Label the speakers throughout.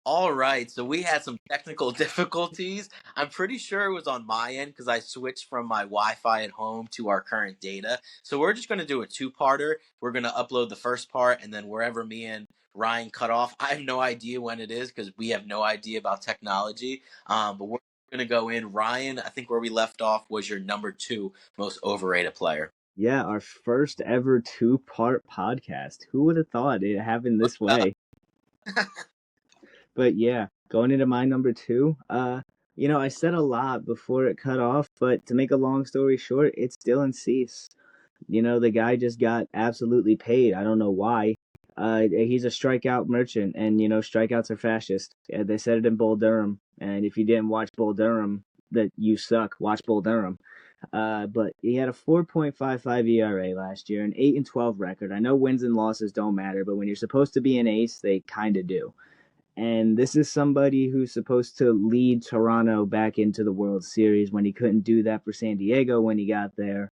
Speaker 1: All right, so we had some technical difficulties. I'm pretty sure it was on my end because I switched from my Wi-Fi at home to our current data. So we're just going to do a two-parter. We're going to upload the first part, and then wherever me and Ryan cut off, I have no idea when it is because we have no idea about technology. But we're going to go in. Ryan, I think where we left off was your number two most overrated player.
Speaker 2: Yeah, our first ever two-part podcast. Who would have thought it happened
Speaker 1: Look
Speaker 2: this
Speaker 1: it
Speaker 2: way? But yeah, going into my number two, I said a lot before it cut off, but to make a long story short, it's Dylan Cease. The guy just got absolutely paid. I don't know why. He's a strikeout merchant, and strikeouts are fascist. Yeah, they said it in Bull Durham, and if you didn't watch Bull Durham, that you suck. Watch Bull Durham. But he had a 4.55 ERA last year, an 8-12 record. I know wins and losses don't matter, but when you're supposed to be an ace, they kind of do. And this is somebody who's supposed to lead Toronto back into the World Series when he couldn't do that for San Diego when he got there.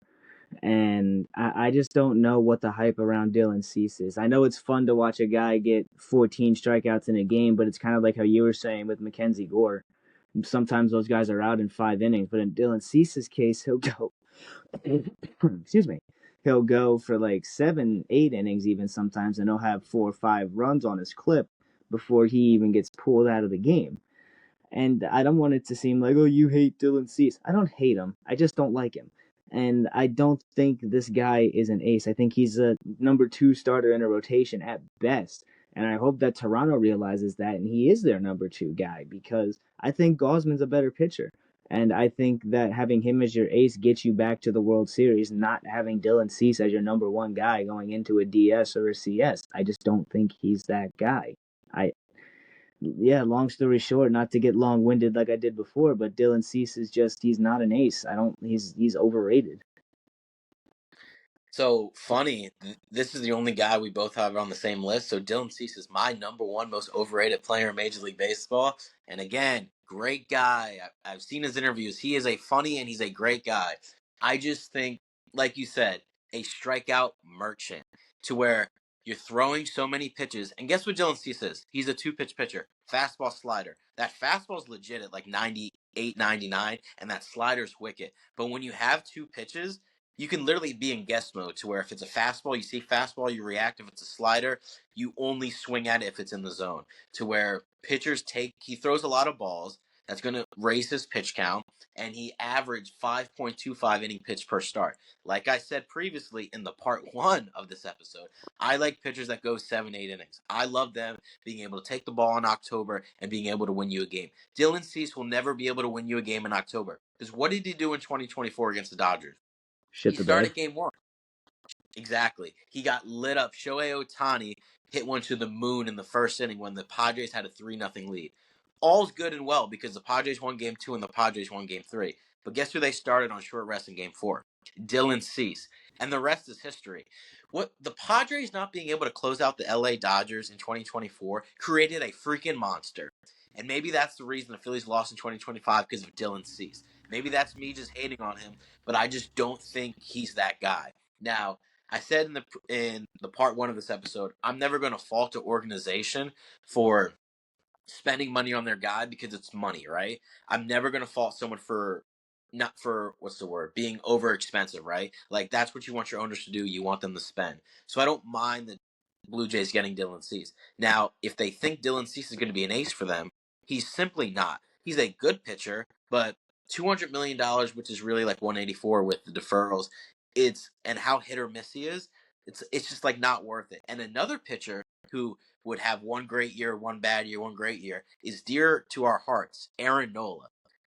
Speaker 2: And I just don't know what the hype around Dylan Cease is. I know it's fun to watch a guy get 14 strikeouts in a game, but it's kind of like how you were saying with Mackenzie Gore. Sometimes those guys are out in 5 innings, but in Dylan Cease's case, he'll go, excuse me, he'll go for like 7, 8 innings even sometimes, and he'll have 4 or 5 runs on his clip before he even gets pulled out of the game. And I don't want it to seem like, oh, you hate Dylan Cease. I don't hate him. I just don't like him. And I don't think this guy is an ace. I think he's a number two starter in a rotation at best. And I hope that Toronto realizes that and he is their number two guy because I think Gosman's a better pitcher. And I think that having him as your ace gets you back to the World Series, not having Dylan Cease as your number one guy going into a DS or a CS. I just don't think he's that guy. I Yeah, long story short, not to get long winded like I did before, but Dylan Cease is just he's not an ace. I don't he's overrated.
Speaker 1: So funny, this is the only guy we both have on the same list. So Dylan Cease is my number one most overrated player in Major League Baseball. And again, great guy. I've seen his interviews. He is a funny and he's a great guy. I just think, like you said, a strikeout merchant to where you're throwing so many pitches. And guess what Dylan Cease is? He's a two-pitch pitcher, fastball slider. That fastball is legit at like 98, 99, and that slider's wicked. But when you have two pitches, you can literally be in guess mode to where if it's a fastball, you see fastball, you react. If it's a slider, you only swing at it if it's in the zone. To where he throws a lot of balls. That's going to raise his pitch count, and he averaged 5.25 inning pitch per start. Like I said previously in the part one of this episode, I like pitchers that go 7, 8 innings. I love them being able to take the ball in October and being able to win you a game. Dylan Cease will never be able to win you a game in October because what did he do in 2024 against the Dodgers?
Speaker 2: Shit
Speaker 1: He
Speaker 2: the bed.
Speaker 1: started game one. Exactly. He got lit up. Shohei Ohtani hit one to the moon in the first inning when the Padres had a 3-0 lead. All's good and well because the Padres won game two and the Padres won game three. But guess who they started on short rest in game four? Dylan Cease. And the rest is history. What the Padres not being able to close out the LA Dodgers in 2024 created a freaking monster. And maybe that's the reason the Phillies lost in 2025 because of Dylan Cease. Maybe that's me just hating on him, but I just don't think he's that guy. Now, I said in the part one of this episode, I'm never going to fault an organization for spending money on their guy because it's money, right? I'm never going to fault someone for not for what's the word being over expensive, right? Like that's what you want your owners to do. You want them to spend. So I don't mind the Blue Jays getting Dylan Cease. Now, if they think Dylan Cease is going to be an ace for them, he's simply not. He's a good pitcher, but $200 million, which is really like 184 with the deferrals, and how hit or miss he is, it's just like not worth it. And another pitcher who would have one great year, one bad year, one great year is dear to our hearts, Aaron Nola.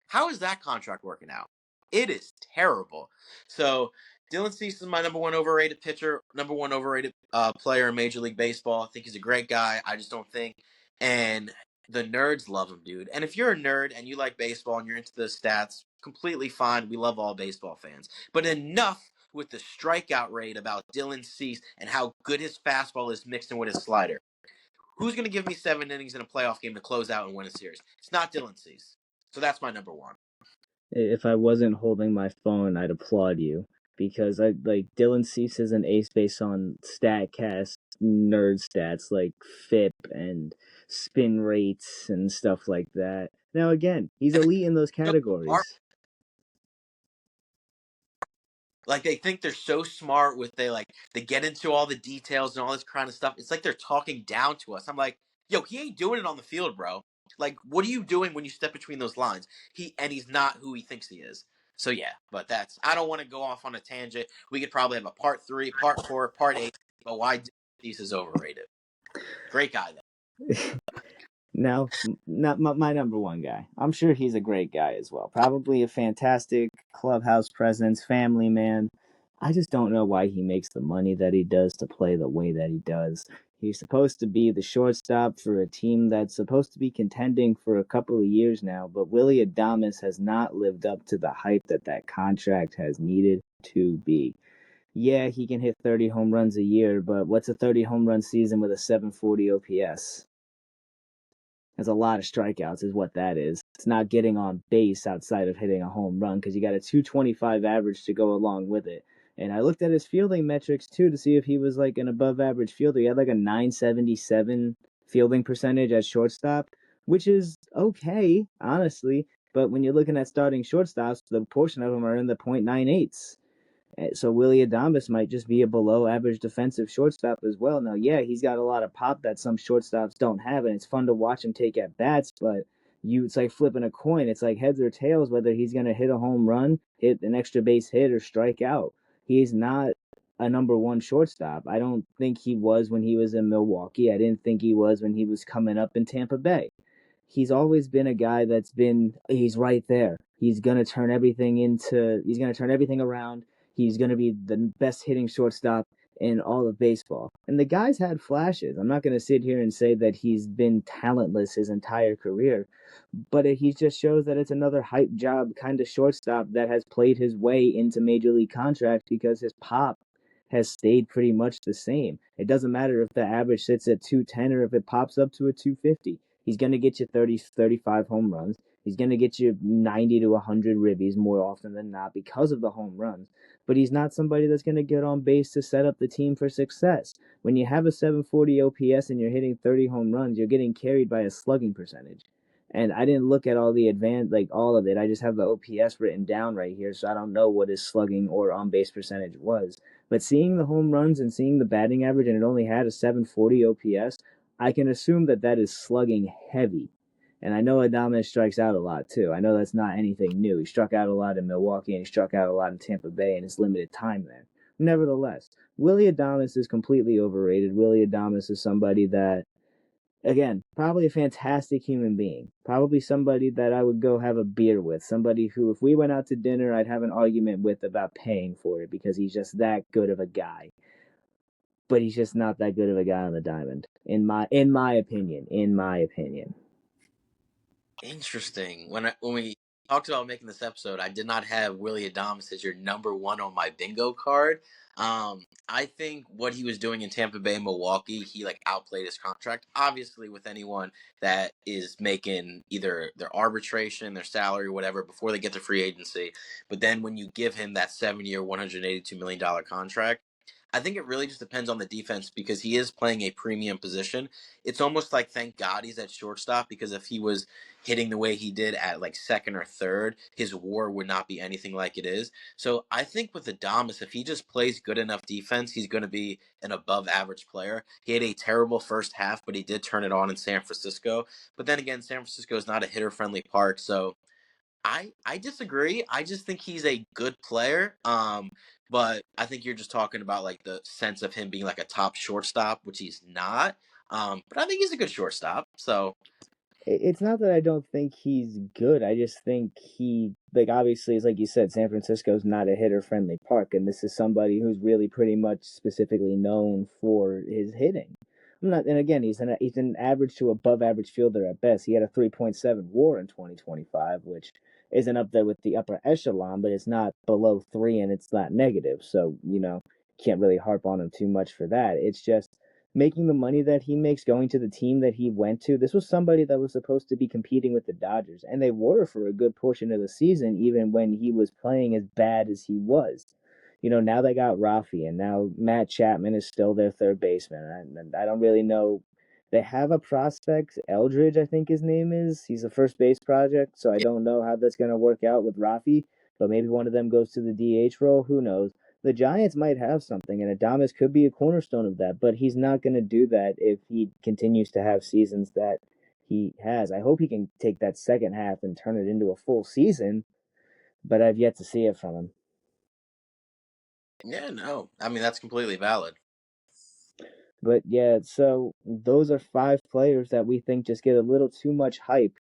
Speaker 1: How is that contract working out? It is terrible. So Dylan Cease is my number one overrated pitcher, number one overrated player in Major League Baseball. I think he's a great guy. I just don't think, and the nerds love him, dude. And if you're a nerd and you like baseball and you're into the stats, completely fine. We love all baseball fans. But enough with the strikeout rate about Dylan Cease and how good his fastball is mixed in with his slider. Who's going to give me 7 innings in a playoff game to close out and win a series? It's not Dylan Cease. So that's my number one.
Speaker 2: If I wasn't holding my phone, I'd applaud you. because I like Dylan Cease is an ace based on Statcast nerd stats like FIP and spin rates and stuff like that. Now again, he's
Speaker 1: And
Speaker 2: elite in those
Speaker 1: they're so smart.
Speaker 2: categories.
Speaker 1: Like they think they're so smart with they get into all the details and all this kind of stuff. It's like they're talking down to us. I'm like, yo, he ain't doing it on the field, bro. Like, what are you doing when you step between those lines? He's not who he thinks he is. So yeah, but I don't want to go off on a tangent. We could probably have a part 3, part 4, part 8. But why this is overrated? Great guy though.
Speaker 2: No, not my number one guy. I'm sure he's a great guy as well. Probably a fantastic clubhouse presence, family man. I just don't know why he makes the money that he does to play the way that he does. He's supposed to be the shortstop for a team that's supposed to be contending for a couple of years now, but Willie Adames has not lived up to the hype that that contract has needed to be. Yeah, he can hit 30 home runs a year, but what's a 30 home run season with a 740 OPS? That's a lot of strikeouts, is what that is. It's not getting on base outside of hitting a home run because you got a 225 average to go along with it. And I looked at his fielding metrics too to see if he was like an above average fielder. He had like a 977 fielding percentage at shortstop, which is okay, honestly. But when you're looking at starting shortstops, the portion of them are in the .98s. So Willie Adames might just be a below average defensive shortstop as well. Now, yeah, he's got a lot of pop that some shortstops don't have, and it's fun to watch him take at bats, but it's like flipping a coin. It's like heads or tails whether he's going to hit a home run, hit an extra base hit, or strike out. He's not a number one shortstop. I don't think he was when he was in Milwaukee. I didn't think he was when he was coming up in Tampa Bay. He's always been a guy he's right there. He's going to turn everything around. He's going to be the best hitting shortstop in all of baseball. And the guy's had flashes. I'm not going to sit here and say that he's been talentless his entire career, but he just shows that it's another hype job kind of shortstop that has played his way into major league contracts because his pop has stayed pretty much the same. It doesn't matter if the average sits at 210 or if it pops up to a 250. He's going to get you 30, 35 home runs. He's going to get you 90 to 100 ribbies more often than not because of the home runs. But he's not somebody that's going to get on base to set up the team for success. When you have a 740 OPS and you're hitting 30 home runs, you're getting carried by a slugging percentage. And I didn't look at all the like all of it. I just have the OPS written down right here, so I don't know what his slugging or on base percentage was. But seeing the home runs and seeing the batting average, and it only had a 740 OPS, I can assume that that is slugging heavy. And I know Adames strikes out a lot too. I know that's not anything new. He struck out a lot in Milwaukee and he struck out a lot in Tampa Bay in his limited time there. Nevertheless, Willie Adames is completely overrated. Willie Adames is somebody that, again, probably a fantastic human being. Probably somebody that I would go have a beer with. Somebody who, if we went out to dinner, I'd have an argument with about paying for it because he's just that good of a guy. But he's just not that good of a guy on the diamond, in my opinion. In my opinion.
Speaker 1: Interesting. When we talked about making this episode, I did not have Willie Adames as your number one on my bingo card. I think what he was doing in Tampa Bay, Milwaukee, he outplayed his contract. Obviously, with anyone that is making either their arbitration, their salary, whatever, before they get to free agency, but then when you give him that 7-year, $182 million contract. I think it really just depends on the defense because he is playing a premium position. It's almost like thank God he's at shortstop because if he was hitting the way he did at second or third, his WAR would not be anything like it is. So I think with Adames, if he just plays good enough defense, he's going to be an above average player. He had a terrible first half, but he did turn it on in San Francisco. But then again, San Francisco is not a hitter friendly park, so I disagree. I just think he's a good player. But I think you're just talking about the sense of him being a top shortstop, which he's not. But I think he's a good shortstop. So
Speaker 2: It's not that I don't think he's good. I just think obviously, it's like you said, San Francisco's not a hitter friendly park, and this is somebody who's really pretty much specifically known for his hitting. I'm not, and again, he's an average to above average fielder at best. He had a 3.7 WAR in 2025, which isn't up there with the upper echelon, but it's not below 3 and it's not negative. So, can't really harp on him too much for that. It's just making the money that he makes going to the team that he went to. This was somebody that was supposed to be competing with the Dodgers, and they were for a good portion of the season, even when he was playing as bad as he was. now they got Rafi, and now Matt Chapman is still their third baseman. And I don't really know. They have a prospect, Eldridge, I think his name is. He's a first base project, so I don't know how that's going to work out with Rafi, but maybe one of them goes to the DH role. Who knows? The Giants might have something, and Adames could be a cornerstone of that, but he's not going to do that if he continues to have seasons that he has. I hope he can take that second half and turn it into a full season, but I've yet to see it from him.
Speaker 1: Yeah, no. I mean, that's completely valid.
Speaker 2: But yeah, so those are five players that we think just get a little too much hype.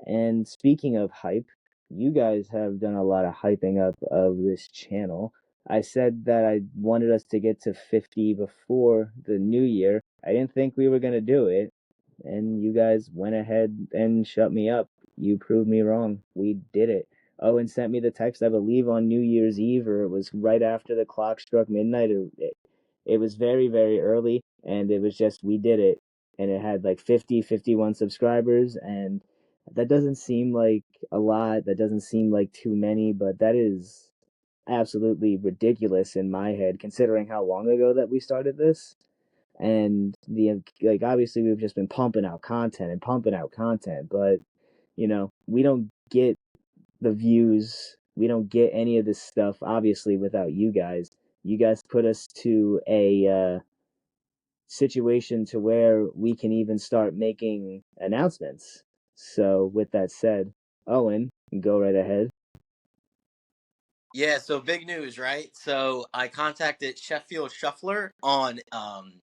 Speaker 2: And speaking of hype, you guys have done a lot of hyping up of this channel. I said that I wanted us to get to 50 before the new year. I didn't think we were going to do it, and you guys went ahead and shut me up. You proved me wrong. We did it. Owen sent me the text, I believe, on New Year's Eve, or it was right after the clock struck midnight. It was very, very early, and it was just, we did it. And it had like 50, 51 subscribers, and that doesn't seem like a lot. That doesn't seem like too many, but that is absolutely ridiculous in my head, considering how long ago that we started this. And the like, obviously we've just been pumping out content and pumping out content, but we don't get the views, we don't get any of this stuff obviously without you guys. You guys put us to a situation to where we can even start making announcements. So with that said, Owen, go right ahead.
Speaker 1: Yeah, so big news, right? So I contacted Sheffield Shuffler on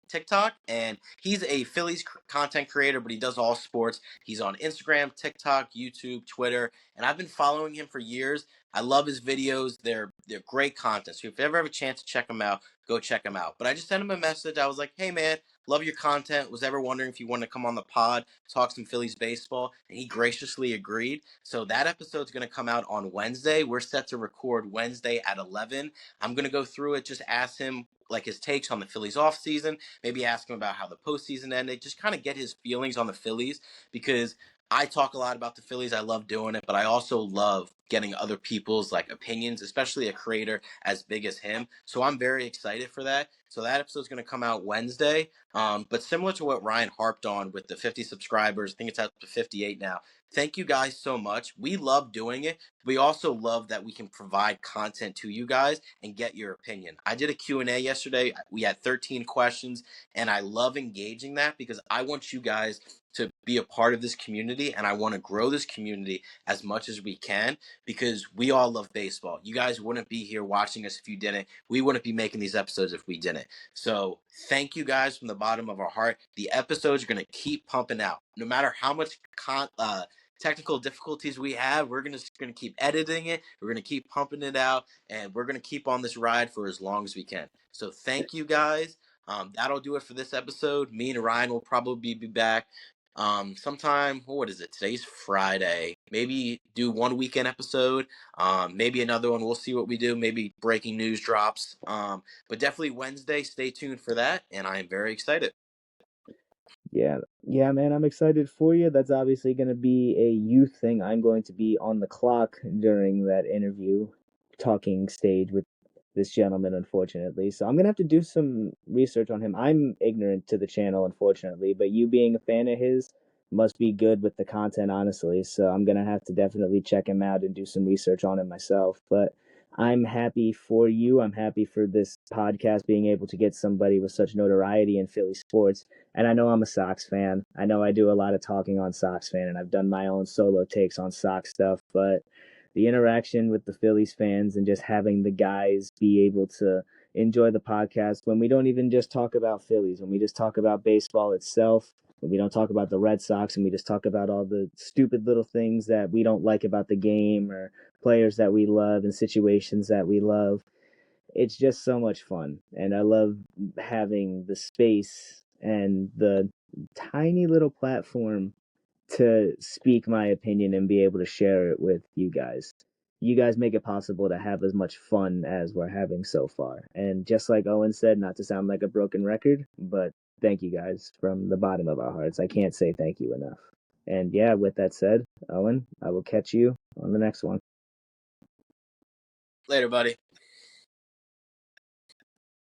Speaker 1: TikTok, and he's a Phillies content creator, but he does all sports. He's on Instagram, TikTok, YouTube, Twitter, and I've been following him for years. I love his videos. They're great content. So if you ever have a chance to check him out, go check him out. But I just sent him a message. I was like, "Hey man, love your content. Was ever wondering if you want to come on the pod, talk some Phillies baseball?" And he graciously agreed. So that episode's going to come out on Wednesday. We're set to record Wednesday at 11. I'm going to go through it, just ask him like his takes on the Phillies offseason, maybe ask him about how the postseason ended, just kind of get his feelings on the Phillies, because I talk a lot about the Phillies. I love doing it, but I also love getting other people's like opinions, especially a creator as big as him. So I'm very excited for that. So that episode's going to come out Wednesday. But similar to what Ryan harped on with the 50 subscribers, I think it's up to 58 now. Thank you guys so much. We love doing it. We also love that we can provide content to you guys and get your opinion. I did a Q&A yesterday. We had 13 questions, and I love engaging that because I want you guys to be a part of this community, and I want to grow this community as much as we can because we all love baseball. You guys wouldn't be here watching us if you didn't. We wouldn't be making these episodes if we didn't. So thank you guys from the bottom of our heart. The episodes are going to keep pumping out. No matter how much technical difficulties we have, we're gonna keep editing it, we're gonna keep pumping it out, and we're gonna keep on this ride for as long as we can. So thank you guys. That'll do it for this episode. Me and Ryan will probably be back sometime. What is it? Today's Friday. Maybe do one weekend episode, maybe another one. We'll see what we do. Maybe breaking news drops, but definitely Wednesday. Stay tuned for that, and I am very excited.
Speaker 2: Yeah, man, I'm excited for you. That's obviously going to be a youth thing. I'm going to be on the clock during that interview talking stage with this gentleman, unfortunately. So I'm going to have to do some research on him. I'm ignorant to the channel, unfortunately, but you being a fan of his must be good with the content, honestly. So I'm going to have to definitely check him out and do some research on him myself. But I'm happy for you. I'm happy for this podcast being able to get somebody with such notoriety in Philly sports. And I know I'm a Sox fan. I know I do a lot of talking on Sox fan, and I've done my own solo takes on Sox stuff. But the interaction with the Phillies fans and just having the guys be able to enjoy the podcast when we don't even just talk about Phillies, when we just talk about baseball itself, when we don't talk about the Red Sox, and we just talk about all the stupid little things that we don't like about the game or players that we love and situations that we love. It's just so much fun, and I love having the space and the tiny little platform to speak my opinion and be able to share it with you guys. You guys make it possible to have as much fun as we're having so far. And just like Owen said, not to sound like a broken record, but thank you guys from the bottom of our hearts. I can't say thank you enough. And yeah, with that said, Owen, I will catch you on the next one.
Speaker 1: Later, buddy.